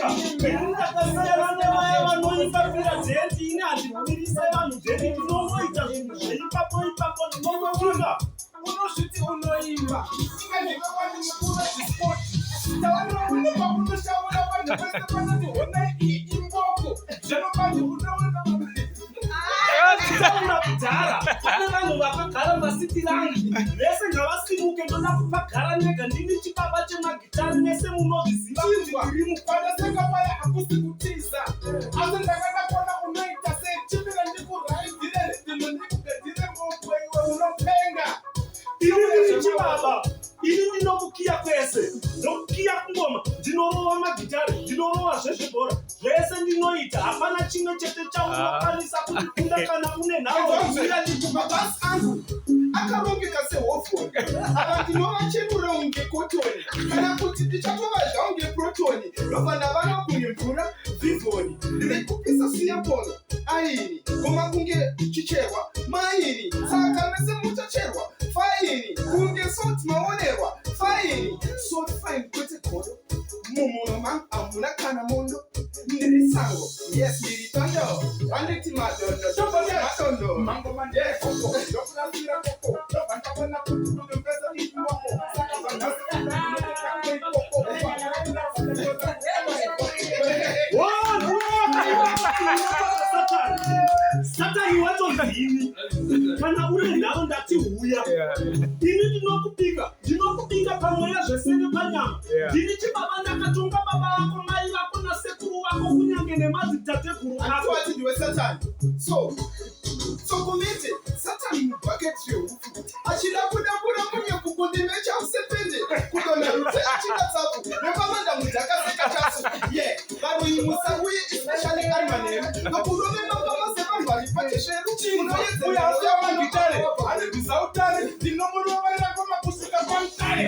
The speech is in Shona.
Africa. Ndakasiyana vaya vanoipapira dzeti ine handibudirise vanhu dzeti ndinonoita zvinhu zveipapo ndinonoika unosviti unoimba tavaopakunoshaura vanhu vese vanoti honai iyi imboko zvinopani unoona taura kudhara pane vanhu vakagara masitirangi vese ngavasimuke ndoda kupagara nega ndini chibaba chemagitari nese munozviziva iri mukwana saka paya hakusi kutiza asi ndakadakona unoita sei chipira ndikuraidzire ndimo ndikugadzire mboko iwe unopenga ini chibaba ini ndinokukiya kwese ndokukiya kungoma ndinorova magitari ndinorova zvezvebhora zvese ndinoita hapana chimwe chete chaunokwanisa kundikunda kana une mabhasi angu akarongeka sehofoni ava ndinovachenura unge kotoni kana kuti ndichatova zvaunge protoni vafana vana kunge mvura vhivhoni ndikupisa siyapolo aini goma kunge chicherwa maini saka mese muchacherwa faini kunge soti maonerwa faini soti faini kwete kodo mumuno mangu hamuna kana mondo ndiri sango yes ndiri tondo vanditi madondo madondo mango mandekoko ndokunasira koko ndobandabona kuti ndongepesa imboko saka Satani watondini kana uri nharo ndati huya ini ndinokupika pamweya zvesere panyama ndini chibaba ndakatonga baba vako mai vako nasekuru vako kunyange nemadzitateguru ako ati ndiwe satani so kumiti satani mubhaketi reufu achida kudabura munyekuku ndimecha usepende kudona rutechikatsapu nepamanda mudhakaseka chasu ye varuimusakuye especially ari manemu vakurume mapamasevanhu patisheri unoyedzeuya magitare anekuzautare ndinomurovaira kwamakusika kwamutare